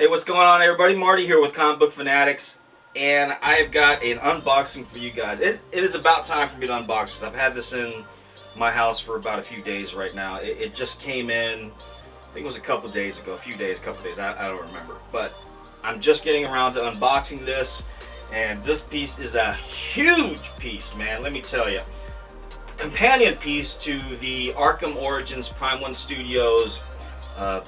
Hey, what's going on, everybody? Marty here with Comic Book Fanatics, and I've got an unboxing for you guys. It is about time for me to unbox this. I've had this in my house for about a few days right now. It just came in, I think it was a couple days ago, I don't remember. But I'm just getting around to unboxing this, and this piece is a huge piece, man, let me tell you. Companion piece to the Arkham Origins Prime 1 Studios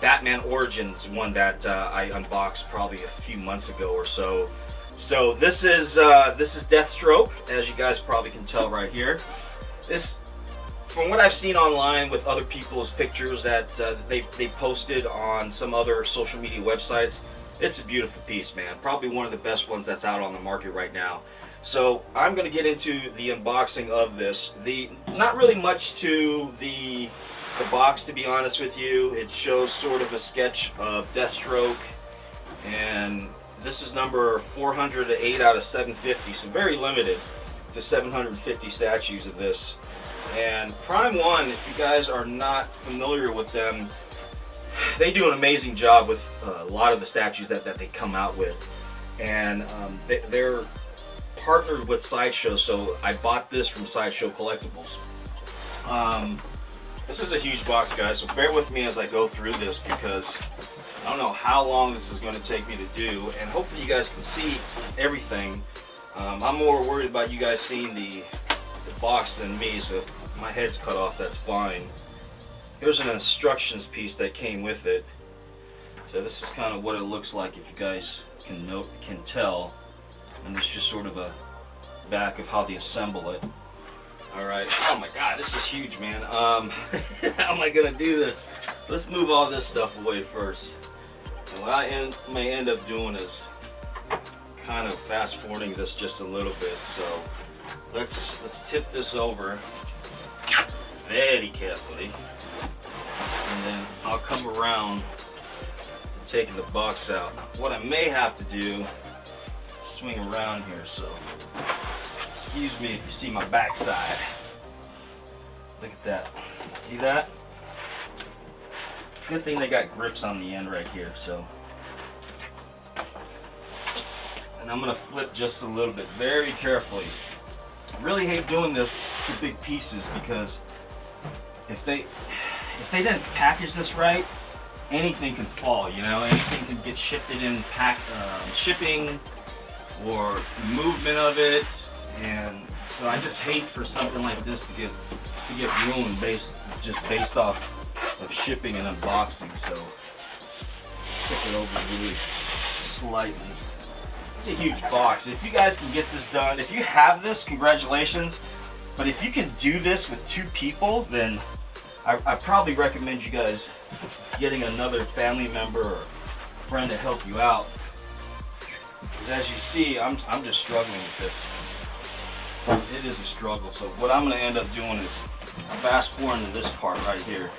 Batman Origins one that I unboxed probably a few months ago or so. So this is Deathstroke, as you guys probably can tell right here. This, from what I've seen online with other people's pictures that they posted on some other social media websites, it's a beautiful piece, man. Probably one of the best ones that's out on the market right now. So I'm going to get into the unboxing of this. Not really much to the box, to be honest with you. It shows sort of a sketch of Deathstroke, and this is number 408 out of 750, so very limited to 750 statues of this. And Prime 1, if you guys are not familiar with them, they do an amazing job with a lot of the statues that they come out with. And they're partnered with Sideshow, so I bought this from Sideshow Collectibles. This is a huge box, guys, so bear with me as I go through this, because I don't know how long this is going to take me to do, and hopefully you guys can see everything. I'm more worried about you guys seeing the box than me, so if my head's cut off, that's fine. Here's an instructions piece that came with it. So this is kind of what it looks like, if you guys can tell. And this is just sort of a back of how they assemble it. Alright, oh my god, this is huge, man. How am I gonna do this? Let's move all this stuff away first. And what I may end up doing is kind of fast forwarding this just a little bit. So let's tip this over very carefully, and then I'll come around to taking the box out. What I may have to do, swing around here, so excuse me if you see my backside. Look at that. See that? Good thing they got grips on the end right here. So, and I'm gonna flip just a little bit, very carefully. I really hate doing this to big pieces, because if they didn't package this right, anything can fall. You know, anything can get shifted in shipping or movement of it. And so I just hate for something like this to get ruined based off of shipping and unboxing. So flip it over really slightly. It's a huge box. If you guys can get this done, if you have this, congratulations. But if you can do this with 2 people, then I probably recommend you guys getting another family member or friend to help you out. Because as you see, I'm just struggling with this. It is a struggle. So what I'm going to end up doing is fast forwarding to this part right here.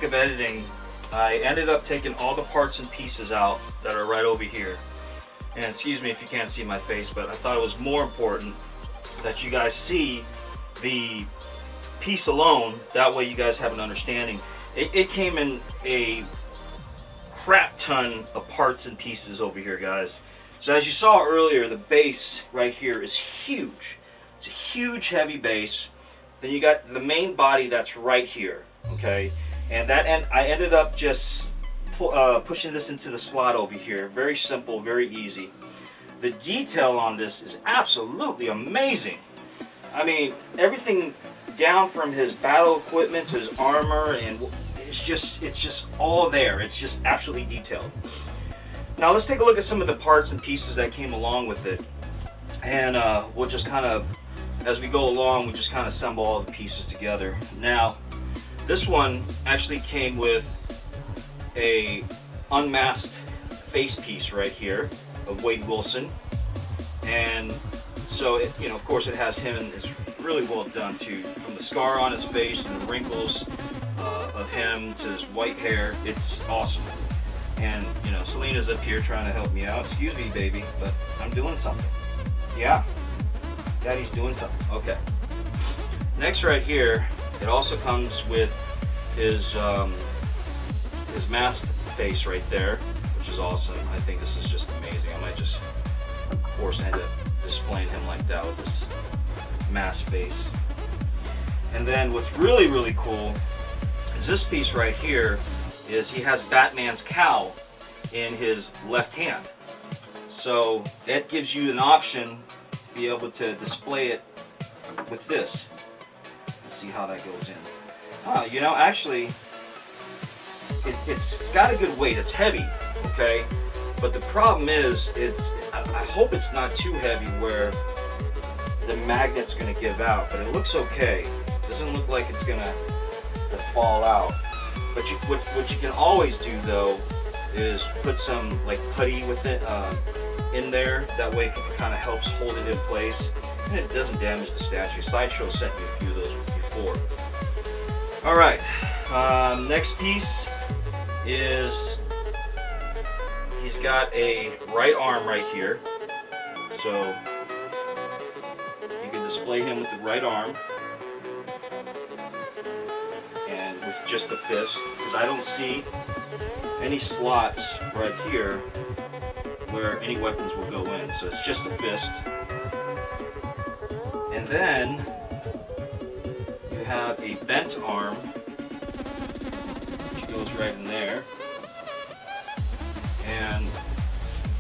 Of editing, I ended up taking all the parts and pieces out that are right over here. And excuse me if you can't see my face, but I thought it was more important that you guys see the piece alone. That way you guys have an understanding. It came in a crap ton of parts and pieces over here, guys. So as you saw earlier, the base right here is huge. It's a huge heavy base. Then you got the main body that's right here, okay? And I ended up just pushing this into the slot over here. Very simple, very easy. The detail on this is absolutely amazing. I mean, everything down from his battle equipment to his armor, and it's just all there. It's just absolutely detailed. Now let's take a look at some of the parts and pieces that came along with it, and we'll just kind of, as we go along, we just kind of assemble all the pieces together. Now, this one actually came with a unmasked face piece right here of Wade Wilson, and so it, you know, of course, it has him, and it's really well done too. From the scar on his face and the wrinkles of him to his white hair, it's awesome. And you know, Selena's up here trying to help me out. Excuse me, baby, but I'm doing something. Yeah, Daddy's doing something. Okay. Next, right here. It also comes with his masked face right there, which is awesome. I think this is just amazing. I might just, of course, end up displaying him like that with this masked face. And then what's really, really cool is this piece right here. Is he has Batman's cowl in his left hand. So that gives you an option to be able to display it with this. See how that goes in. Oh, you know, actually, it's got a good weight. It's heavy, okay? But the problem is, I hope it's not too heavy where the magnet's going to give out. But it looks okay. It doesn't look like it's going to fall out. But what you can always do though is put some like putty with it in there. That way it kind of helps hold it in place. And it doesn't damage the statue. Sideshow sent me a few of those before. Alright, next piece is he's got a right arm right here. So you can display him with the right arm and with just a fist, because I don't see any slots right here where any weapons will go in. So it's just a fist. And then you have a bent arm, which goes right in there. And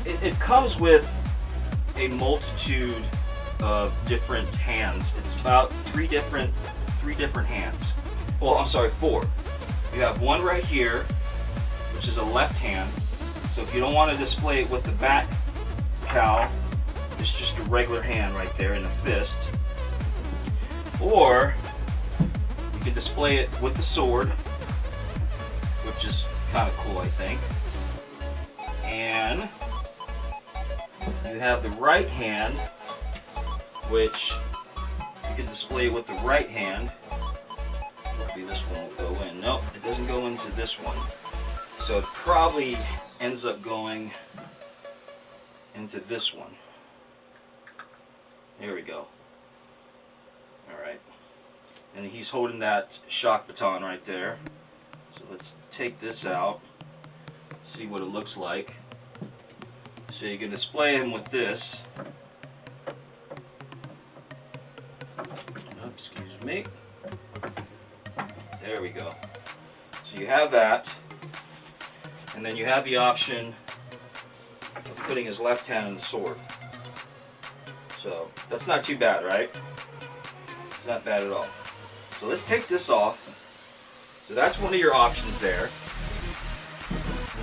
it comes with a multitude of different hands. It's about three different hands. Well, I'm sorry, 4. You have one right here, which is a left hand. So if you don't want to display it with the bat cowl, it's just a regular hand right there in a fist. Or you can display it with the sword, which is kind of cool, I think. And you have the right hand, which you can display with the right hand. Maybe this one will go in. Nope, it doesn't go into this one. So it probably ends up going into this one. There we go. Alright. And he's holding that shock baton right there. So let's take this out, see what it looks like. So you can display him with this. Oops, excuse me. There we go. So you have that. And then you have the option of putting his left hand in the sword. So that's not too bad, right? It's not bad at all. So let's take this off. So that's one of your options there.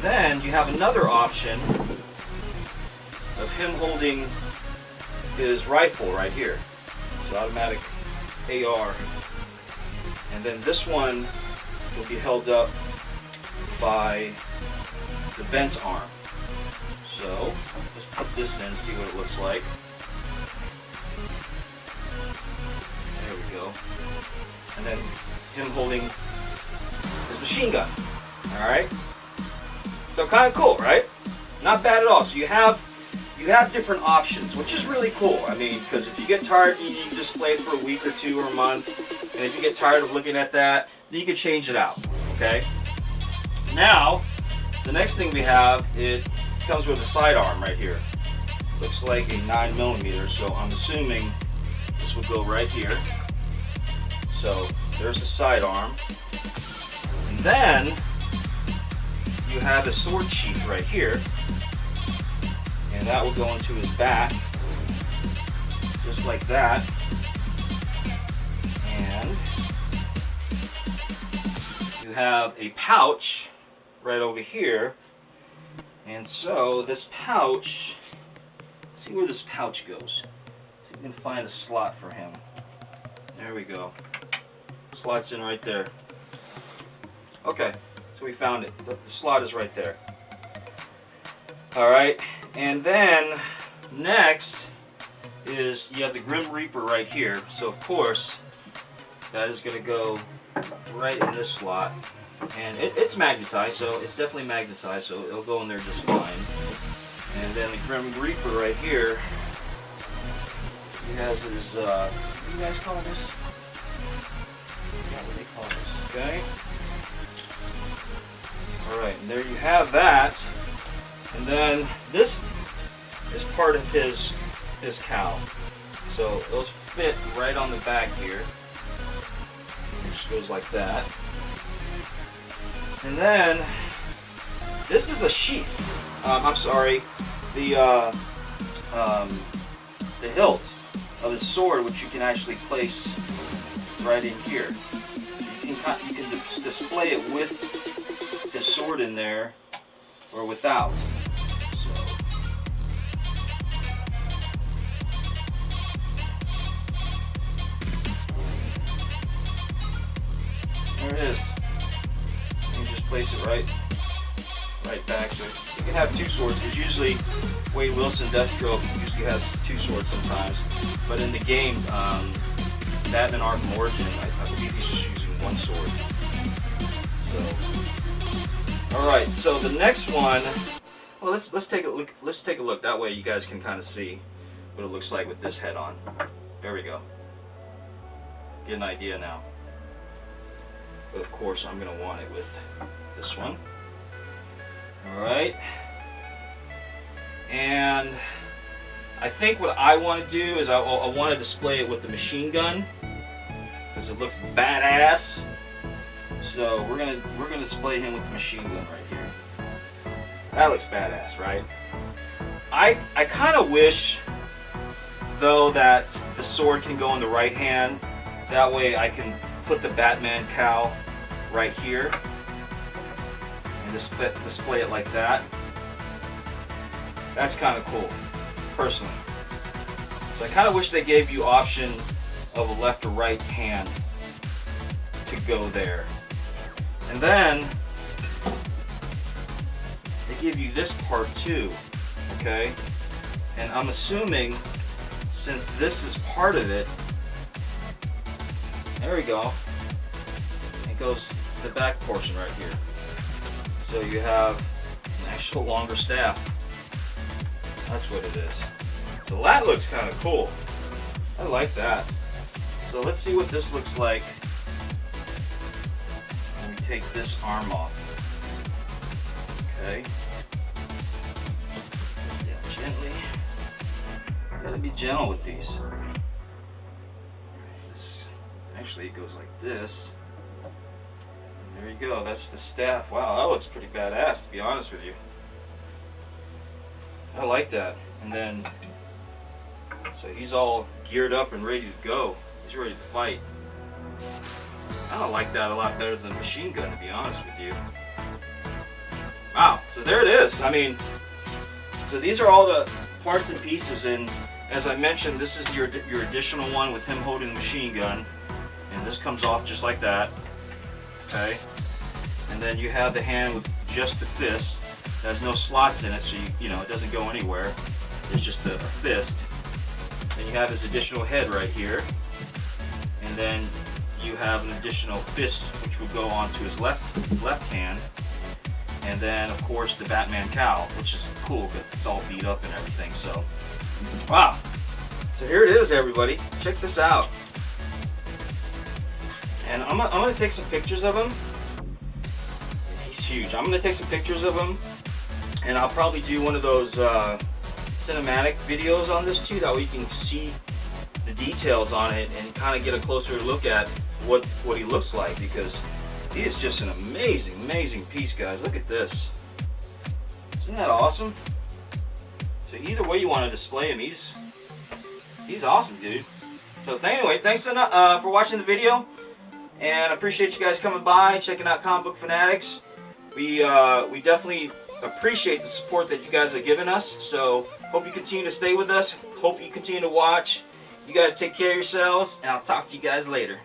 Then you have another option of him holding his rifle right here. It's automatic AR. And then this one will be held up by the bent arm. So let's put this in and see what it looks like. There we go. And then him holding his machine gun. Alright? So kind of cool, right? Not bad at all. So you have different options, which is really cool. I mean, because if you get tired, you can display it for a week or two or a month. And if you get tired of looking at that, then you can change it out. Okay? Now, the next thing we have, it comes with a sidearm right here. Looks like a 9mm, so I'm assuming this would go right here. So there's the sidearm. And then you have a sword sheath right here. And that will go into his back. Just like that. And you have a pouch right over here. And so this pouch, see where this pouch goes. See if we can find a slot for him. There we go. Slot's in right there. Okay, so we found it. The slot is right there. Alright, and then next is you have the Grim Reaper right here. So of course, that is going to go right in this slot. And it's magnetized, so it's definitely magnetized, so it'll go in there just fine. And then the Grim Reaper right here, he has his, what do you guys call this? I forgot what they call this, okay? Alright, and there you have that. And then this is part of his cowl. So those fit right on the back here. It just goes like that. And then this is a sheath. I'm sorry, the hilt of his sword, which you can actually place right in here. You can display it with his sword in there or without. So there it is. You just place it right back. So you can have two swords, because usually Wade Wilson, Deathstroke, usually has two swords sometimes. But in the game, Batman Arkham Origin, I believe he's just using one sword. So, all right. So the next one, well, let's take a look. Let's take a look. That way, you guys can kind of see what it looks like with this head on. There we go. Get an idea now. But of course, I'm going to want it with this one. Alright. And I think what I want to do is I want to display it with the machine gun, because it looks badass. So we're gonna display him with the machine gun right here. That looks badass, right? I kind of wish, though, that the sword can go in the right hand. That way I can put the Batman cowl right here and display it like that. That's kind of cool, personally. So I kind of wish they gave you option of a left or right hand to go there. And then they give you this part too, okay? And I'm assuming, since this is part of it, there we go. It goes to the back portion right here. So you have an actual longer staff. That's what it is. So that looks kind of cool. I like that. So let's see what this looks like when we take this arm off. Okay. Yeah, gently. Gotta be gentle with these. Actually, it goes like this. And there you you go. That's the staff. Wow, that looks pretty badass, to be honest with you. I like that. And then, so he's all geared up and ready to go. He's ready to fight. I like that a lot better than the machine gun, to be honest with you. Wow, so there it is. I mean, so these are all the parts and pieces, and as I mentioned, this is your additional one with him holding the machine gun, and this comes off just like that. Okay, and then you have the hand with just the fist. There's no slots in it, so you know it doesn't go anywhere. It's just a fist. Then you have his additional head right here, and then you have an additional fist which would go onto his left hand, and then of course the Batman cowl, which is cool because it's all beat up and everything. So wow, so here it is, everybody. Check this out. And I'm gonna take some pictures of him. He's huge. I'm gonna take some pictures of him, and I'll probably do one of those cinematic videos on this too, that way you can see the details on it and kind of get a closer look at what he looks like, because he is just an amazing piece, guys. Look at this. Isn't that awesome? So either way you want to display him, he's awesome, dude. So anyway, thanks for watching the video, and I appreciate you guys coming by, checking out Comic Book Fanatics. We definitely appreciate the support that you guys have given us. So hope you continue to stay with us. Hope you continue to watch. You guys take care of yourselves, and I'll talk to you guys later.